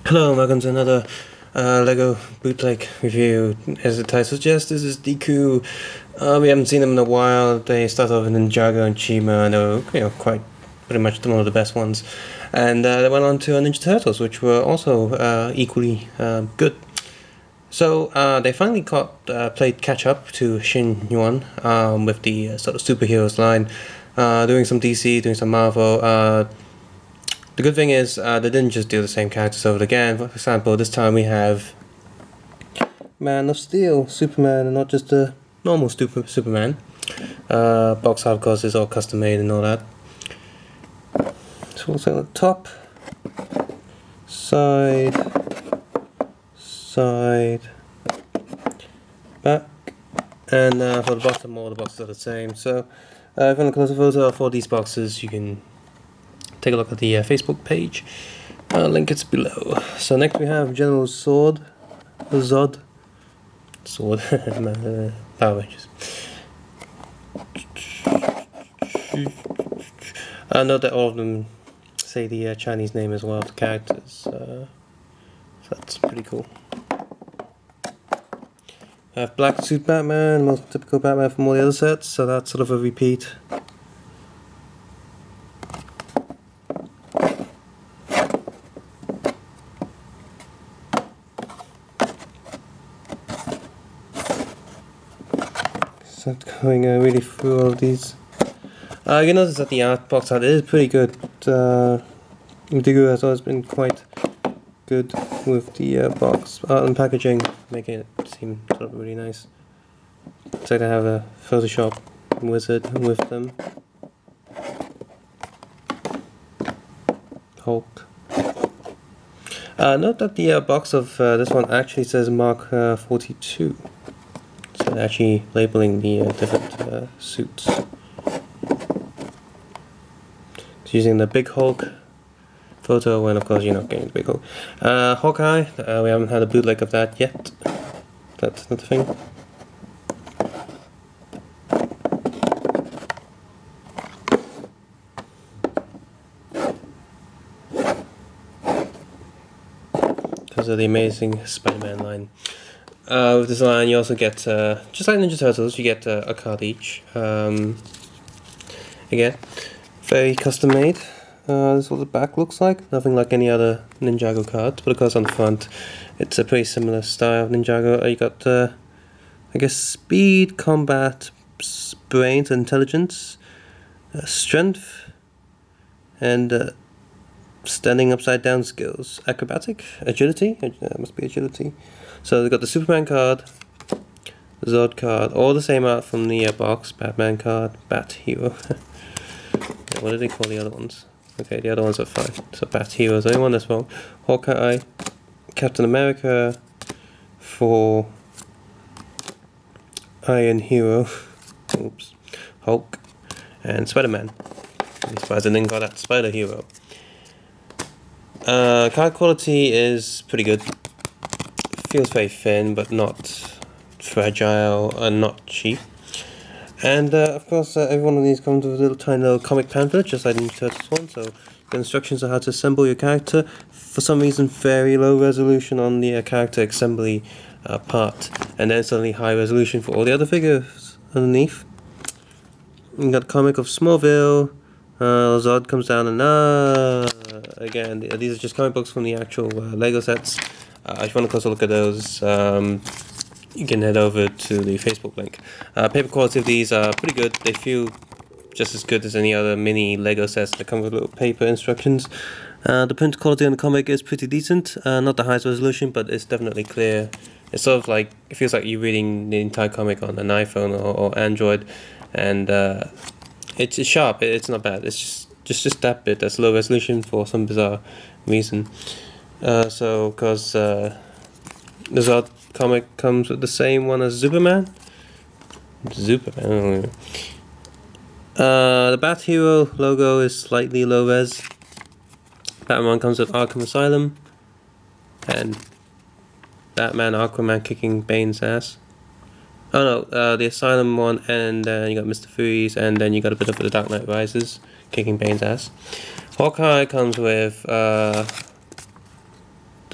Hello and welcome to another Lego Bootleg review. As the title suggests, this is DeCool. We haven't seen them in a while. They start off in Ninjago and Chima, and they were quite pretty much one of the best ones. And they went on to Ninja Turtles, which were also equally good. So they finally played catch up to Shin Yuan with the sort of superheroes line, doing some DC, doing some Marvel. The good thing is they didn't just do the same characters over again. For example, this time we have Man of Steel, Superman, and not just a normal Superman. Box art, of course, is all custom made and all that. So also on the top, side, back, and for the bottom, all the boxes are the same. So if you want a closer photo of all these boxes, you can take a look at the Facebook page. Link is below. So next we have General Azad. Power Rangers. Note that all of them say the Chinese name as well of the characters. So that's pretty cool. I have Black Suit Batman, most typical Batman from all the other sets, so that's sort of a repeat. So going really through all of these. You notice that the box art is pretty good. DeCool has always been quite good with the box art and packaging, making it seem sort of really nice. It's like they have a Photoshop wizard with them. Hulk. Note that the box of this one actually says Mark 42. So they're actually labeling the different suits. It's using the Big Hulk photo, and of course you're not getting the Big Hulk. Hawkeye, we haven't had a bootleg of that yet. That's not the thing. Because of the amazing Spider-Man line. With this line you also get, just like Ninja Turtles, you get a card each. Again, very custom made. This is what the back looks like. Nothing like any other Ninjago card, but of course on the front it's a pretty similar style of Ninjago. You got, I guess, speed, combat, brains, intelligence, strength, and standing upside down skills. Acrobatic, agility, must be agility. So they've got the Superman card, Zod card, all the same art from the box. Batman card, Bat Hero. What do they call the other ones? Okay, the other ones are fine. So Bat Hero is the only one that's wrong. Hawkeye, Captain America, for Iron Hero, oops, Hulk, and Spider-Man. I'm surprised I didn't got that Spider Hero. Card quality is pretty good. Feels very thin, but not fragile and not cheap. And of course, every one of these comes with a tiny little comic pamphlet, just like the Ninja Turtles one. So the instructions on how to assemble your character. For some reason, very low resolution on the character assembly part, and then suddenly high resolution for all the other figures underneath. You got a comic of Smallville. Azad comes down, and again, these are just comic books from the actual Lego sets. If you want to close a look at those, you can head over to the Facebook link. Paper quality of these are pretty good. They feel just as good as any other mini Lego sets that come with little paper instructions. The print quality on the comic is pretty decent. Not the highest resolution, but it's definitely clear. It's sort of like, it feels like you're reading the entire comic on an iPhone or Android, and it's sharp. It's not bad. It's just that bit that's low resolution for some bizarre reason. So, because the Azad comic comes with the same one as Superman. The Bat Hero logo is slightly low res. Batman comes with Arkham Asylum, and Batman Aquaman kicking Bane's ass. Oh no, the Asylum one, and then you got Mr. Freeze, and then you got a bit of the Dark Knight Rises kicking Bane's ass. Hawkeye comes with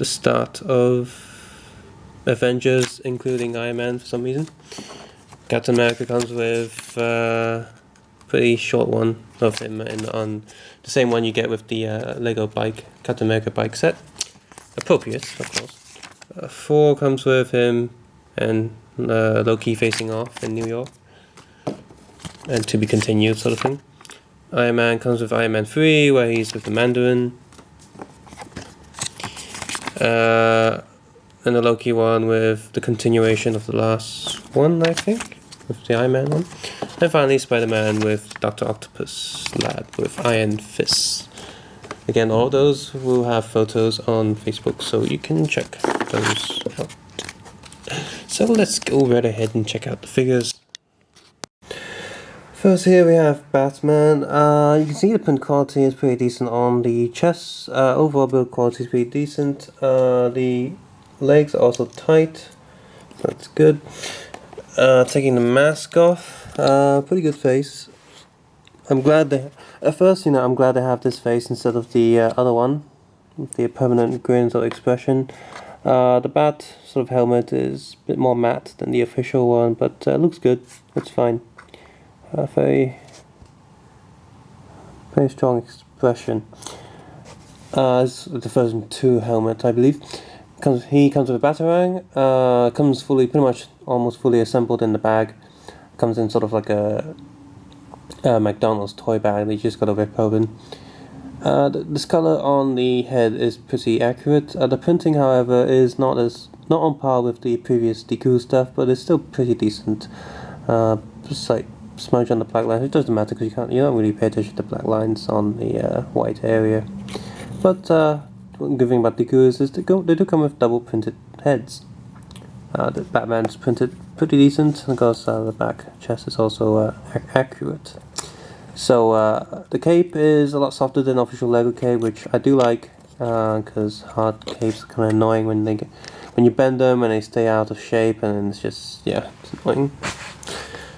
the the start of Avengers, including Iron Man for some reason. Captain America comes with pretty short one of him on the same one you get with the Lego bike, Captain America bike set. Appropriate, of course. Thor comes with him and Loki facing off in New York. And to be continued sort of thing. Iron Man comes with Iron Man 3 where he's with the Mandarin. And the Loki one with the continuation of the last one, I think, with the Iron Man one. And finally Spider-Man with Dr. Octopus lad with Iron Fists. Again, all those will have photos on Facebook, so you can check those out. So let's go right ahead and check out the figures. First here we have Batman. You can see the print quality is pretty decent on the chest. Overall build quality is pretty decent. The legs are also tight. That's good. Taking the mask off. Pretty good face. I'm glad they... At first, I'm glad they have this face instead of the other one. With the permanent grins or expression. The Bat sort of helmet is a bit more matte than the official one, but looks good. It's fine. Very strong expression. It's the version 2 helmet, I believe. He comes with a Batarang. Comes pretty much almost fully assembled in the bag. Comes in sort of like a McDonald's toy bag that you just gotta rip open. This color on the head is pretty accurate. The printing, however, is not on par with the previous DeCool stuff, but it's still pretty decent. Just like smudge on the black lines. It doesn't matter because you don't really pay attention to black lines on the white area. But one good thing about DeCool is they do come with double printed heads. The Batman's printed pretty decent because the back chest is also accurate. So the cape is a lot softer than official Lego cape, which I do like because hard capes are kind of annoying when you bend them and they stay out of shape, and it's just it's annoying.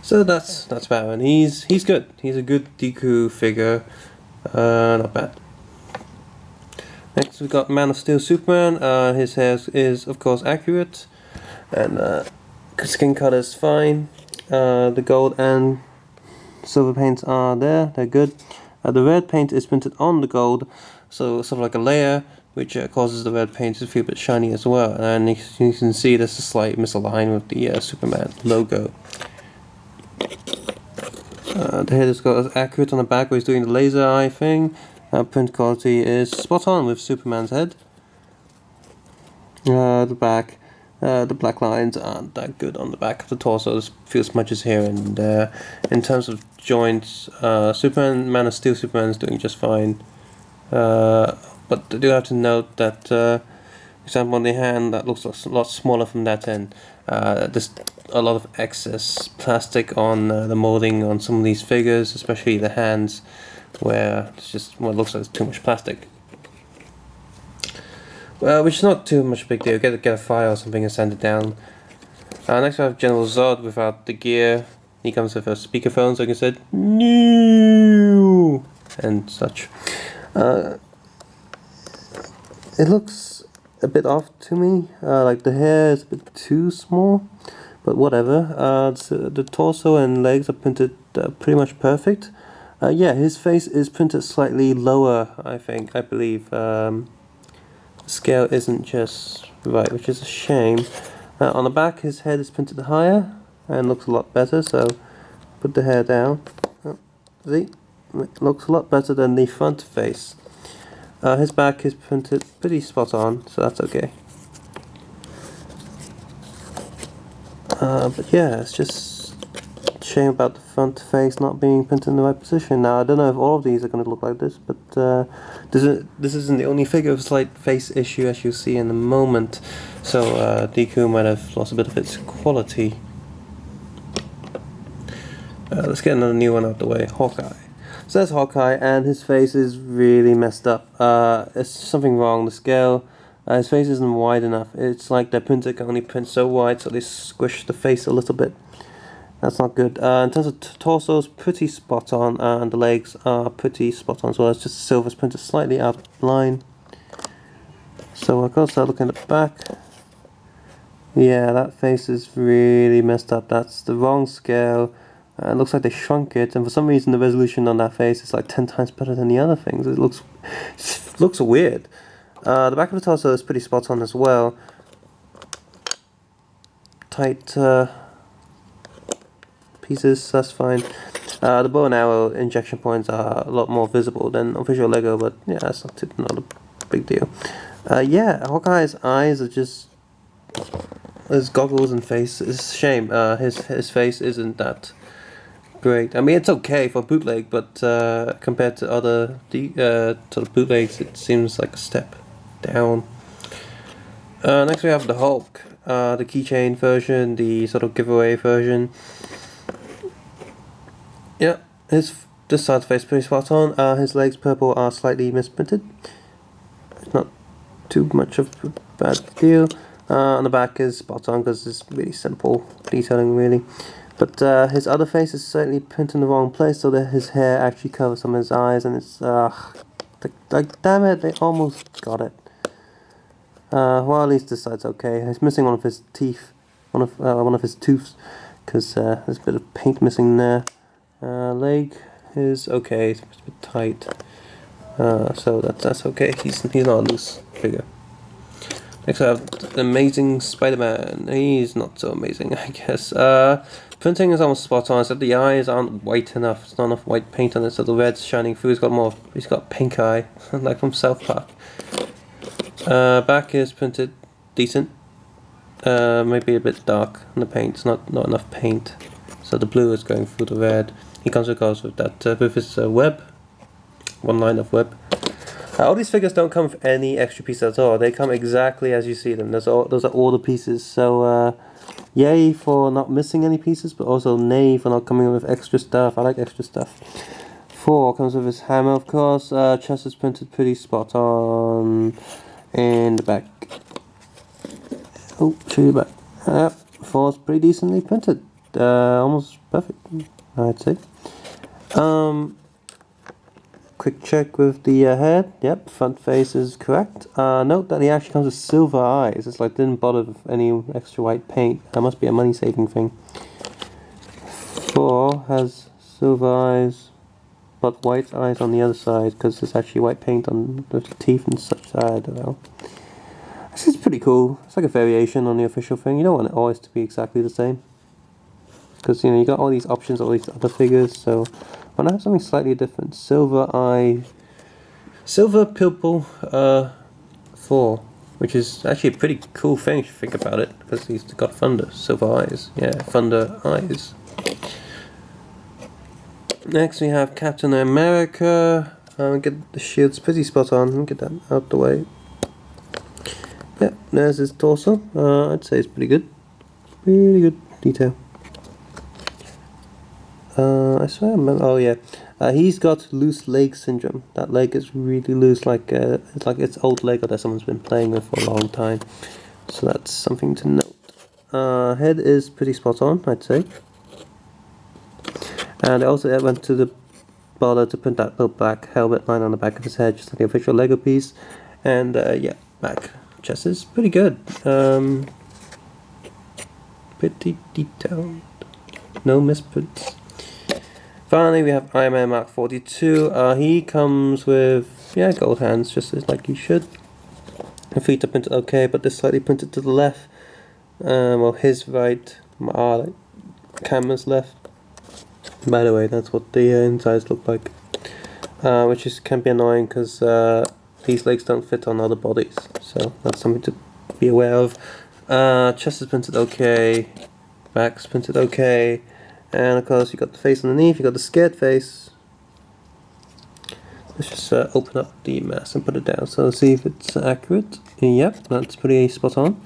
So that's Batman. He's good. He's a good DeCool figure. Not bad. Next we got Man of Steel Superman. His hair is of course accurate, and skin color is fine. The gold and silver paints are there. They're good. The red paint is printed on the gold, so sort of like a layer, which causes the red paint to feel a bit shiny as well. And you can see there's a slight misalignment with the Superman logo. The head is got accurate on the back where he's doing the laser eye thing. Print quality is spot on with Superman's head. The back, the black lines aren't that good on the back of the torso. There's a few smudges here and there. In terms of joints, Man of Steel Superman is doing just fine. But I do have to note that, for example, on the hand, that looks a lot smaller from that end. There's a lot of excess plastic on the molding on some of these figures, especially the hands, where it's just it looks like too much plastic. Which is not too much big deal. Get a file or something and send it down. Next we have General Zod without the gear. He comes with a speakerphone, so like I said, no, and such. It looks a bit off to me. Like the hair is a bit too small, but whatever. The torso and legs are printed pretty much perfect. His face is printed slightly lower, I believe. The scale isn't just right, which is a shame. On the back, his head is printed higher and looks a lot better, so put the hair down. See? It looks a lot better than the front face. His back is printed pretty spot on, so that's okay. But yeah, it's just a shame about the front face not being printed in the right position. Now, I don't know if all of these are going to look like this, but this isn't the only figure with a slight face issue, as you'll see in a moment. So DeCool might have lost a bit of its quality. Let's get another new one out of the way. Hawkeye. So that's Hawkeye, and his face is really messed up. There's something wrong. The scale, his face isn't wide enough. It's like their printer can only print so wide, so they squish the face a little bit. That's not good. In terms of torso, is pretty spot on, and the legs are pretty spot on as well. It's just silver's printed slightly out of line. So I've got to start looking at the back. Yeah, that face is really messed up. That's the wrong scale. It looks like they shrunk it, and for some reason the resolution on that face is like 10 times better than the other things. It looks weird. The back of the torso is pretty spot on as well. Tight pieces, that's fine. The bow and arrow injection points are a lot more visible than official Lego, but yeah, that's not a big deal. Yeah, Hawkeye's eyes are just... his goggles and face is a shame. His face isn't that great. I mean, it's okay for bootleg, but compared to other sort of bootlegs, it seems like a step down. Next we have the Hulk, the keychain version, the sort of giveaway version. Yeah, this side of the face pretty spot on. His legs purple are slightly misprinted. It's not too much of a bad deal. On the back is spot on because it's really simple detailing really. But his other face is certainly printed in the wrong place, so that his hair actually covers some of his eyes, and it's like damn it, they almost got it. Well, at least this side's okay. He's missing one of his teeth, one of his tooths, because there's a bit of paint missing there. Leg is okay, it's a bit tight, so that's okay. He's not a loose figure. Next I have the Amazing Spider-Man. He's not so amazing, I guess. Printing is almost spot on, except the eyes aren't white enough. There's not enough white paint on it, so the red's shining through. He's got pink eye, like from South Park. Back is printed decent. Maybe a bit dark on the paint. It's not enough paint, so the blue is going through the red. He comes across with that with his web, one line of web. All these figures don't come with any extra pieces at all. They come exactly as you see them. Those are all the pieces. So yay for not missing any pieces, but also nay for not coming with extra stuff. I like extra stuff. 4 comes with his hammer, of course. Chest is printed pretty spot on. And the back. Oh, show you the back. 4 is pretty decently printed. Almost perfect, I'd say. Quick check with the head. Yep, front face is correct. Note that he actually comes with silver eyes. It's like didn't bother with any extra white paint. That must be a money saving thing. 4 has silver eyes, but white eyes on the other side because there's actually white paint on the teeth and such. I don't know. This is pretty cool. It's like a variation on the official thing. You don't want it always to be exactly the same, because you got all these options, all these other figures. So when I have something slightly different, silver eye, silver purple 4, which is actually a pretty cool thing if you think about it, because he's got thunder, silver eyes. Yeah, thunder eyes. Next we have Captain America. Get the shield's pretty spot on. Get that out the way. Yep, there's his torso. I'd say it's pretty good. Really good detail. I swear I remember. Oh yeah, he's got loose leg syndrome. That leg is really loose, like it's old Lego that someone's been playing with for a long time. So that's something to note. Head is pretty spot on, I'd say. And I also went to the bother to print that little black helmet line on the back of his head, just like the official Lego piece. And yeah, back chest is pretty good. Pretty detailed. No misprints. Finally, we have Iron Man Mark 42. He comes with, yeah, gold hands, just as like you should. The feet are printed okay, but they're slightly printed to the left. Well, his right, like, camera's left. By the way, that's what the insides look like. Which can be annoying because these legs don't fit on other bodies. So that's something to be aware of. Chest is printed okay. Back's printed okay. And of course you got the face underneath, you got the scared face. Let's just open up the mask and put it down, so let's see if it's accurate. Yep, that's pretty spot on.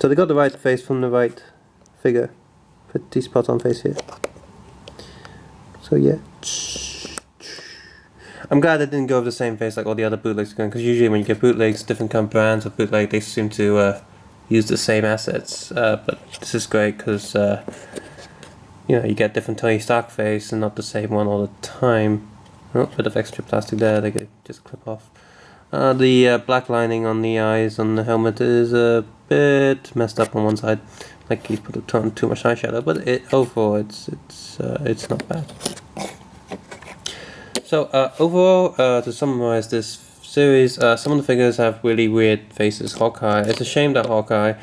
So they got the right face from the right figure. Pretty spot on face here. So yeah. I'm glad they didn't go with the same face like all the other bootlegs going, because usually when you get bootlegs, different kind of brands of bootleg, they seem to use the same assets, but this is great because you get different Tony Stark face and not the same one all the time. Oh, bit of extra plastic there, they could just clip off. The black lining on the eyes on the helmet is a bit messed up on one side. Like he put too much eyeshadow, but overall it's not bad. So overall, to summarize this series, some of the figures have really weird faces. Hawkeye. It's a shame that Hawkeye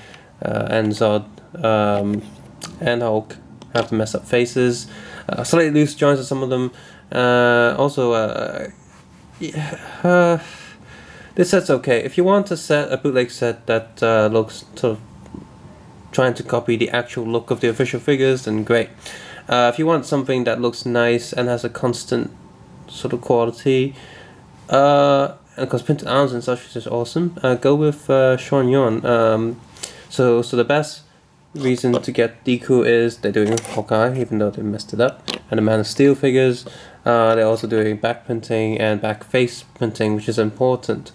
and Zod and Hulk have the messed up faces. Slightly loose joints on some of them. This set's okay. If you want a bootleg set that looks sort of trying to copy the actual look of the official figures, then great. If you want something that looks nice and has a constant sort of quality, and of course printed arms and such is just awesome, go with Sean Yeon. So the best reason to get DeCool is they're doing Hawkeye, even though they messed it up, and the Man of Steel figures. They're also doing back printing and back face printing, which is important.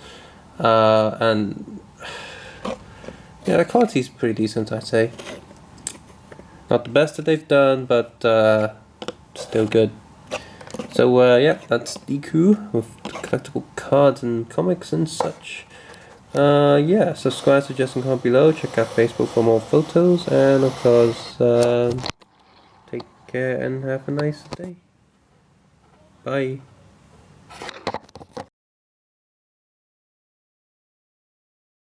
And yeah, the quality is pretty decent, I'd say. Not the best that they've done, but still good. So yeah, that's DeCool with collectible cards and comics and such. Yeah, subscribe, suggest, and comment below. Check out Facebook for more photos, and of course, take care and have a nice day. Bye.